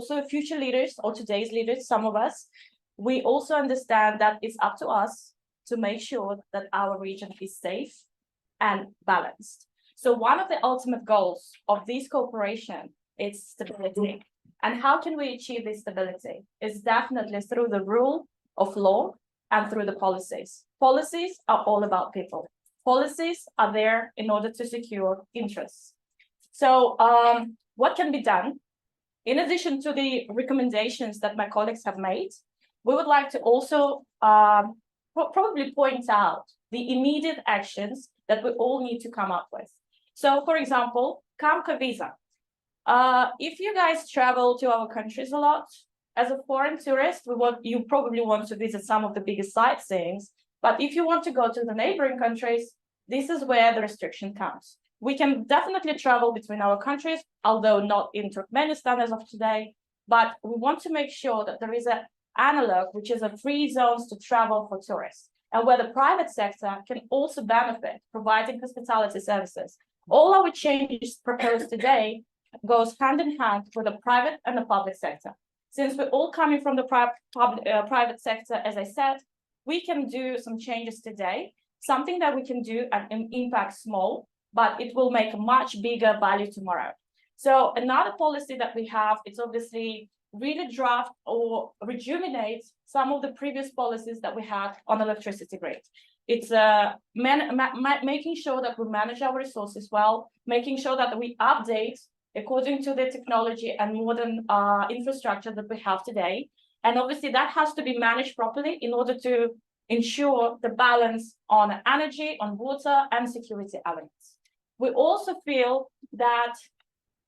also future leaders or today's leaders, some of us, we also understand that it's up to us to make sure that our region is safe and balanced. So one of the ultimate goals of this cooperation is stability. And how can we achieve this stability? It's definitely through the rule of law and through the policies. Policies are all about people. Policies are there in order to secure interests. So what can be done? In addition to the recommendations that my colleagues have made, we would like to also probably point out the immediate actions that we all need to come up with. So, for example, CAMCA visa. If you guys travel to our countries a lot, as a foreign tourist, you probably want to visit some of the biggest sightseeings. But if you want to go to the neighboring countries, this is where the restriction comes. We can definitely travel between our countries, although not in Turkmenistan as of today. But we want to make sure that there is an analog, which is a free zones to travel for tourists, and where the private sector can also benefit, providing hospitality services. All our changes proposed today goes hand in hand with the private and the public sector. Since we're all coming from the private sector, as I said, we can do some changes today, something that we can do and impact small, but it will make a much bigger value tomorrow. So another policy that we have is obviously really draft or rejuvenate some of the previous policies that we had on electricity grid. It's making sure that we manage our resources well, making sure that we update according to the technology and modern infrastructure that we have today. And obviously that has to be managed properly in order to ensure the balance on energy, on water, and security elements. We also feel that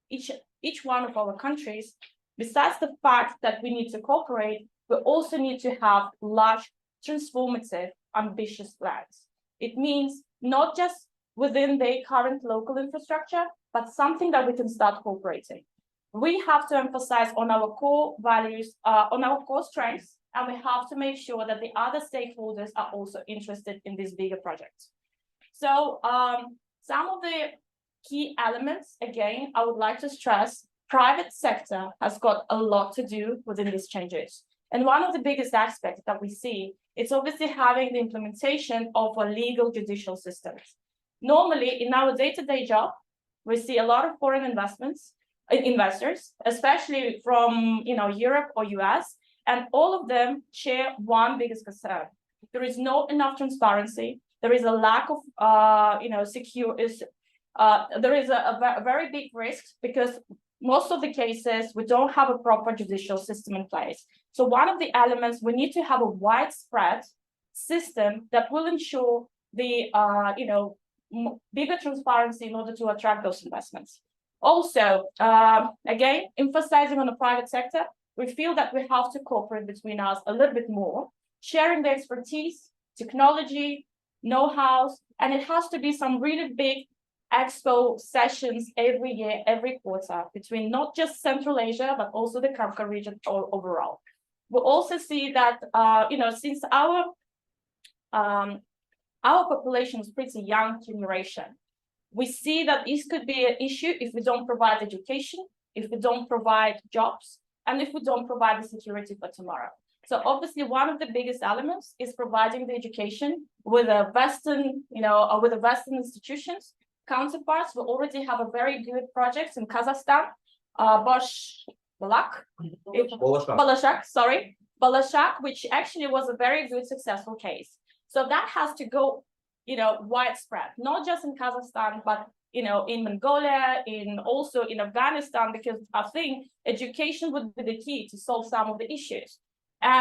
each one of our countries, besides the fact that we need to cooperate, we also need to have large, transformative, ambitious plans. It means not just within the current local infrastructure, but something that we can start cooperating. We have to emphasize on our core values, on our core strengths, and we have to make sure that the other stakeholders are also interested in this bigger project. So some of the key elements, again, I would like to stress, private sector has got a lot to do within these changes. And one of the biggest aspects that we see is obviously having the implementation of a legal judicial systems. Normally, in our day-to-day job, we see a lot of foreign investors, especially from Europe or US, and all of them share one biggest concern. There is not enough transparency. There is a lack of there is a very big risk because most of the cases we don't have a proper judicial system in place. So one of the elements, we need to have a widespread system that will ensure the bigger transparency in order to attract those investments. Also, again, emphasizing on the private sector, we feel that we have to cooperate between us a little bit more, sharing the expertise, technology, know-how, and it has to be some really big expo sessions every year, every quarter, between not just Central Asia, but also the CAMCA region overall. We also see that, since our population is pretty young generation, we see that this could be an issue if we don't provide education, if we don't provide jobs, and if we don't provide the security for tomorrow. So obviously one of the biggest elements is providing the education with a Western, with the Western institutions. Counterparts, we already have a very good project in Kazakhstan, Balashak, which actually was a very good successful case. So that has to go, widespread, not just in Kazakhstan, but in Mongolia, also in Afghanistan, because I think education would be the key to solve some of the issues.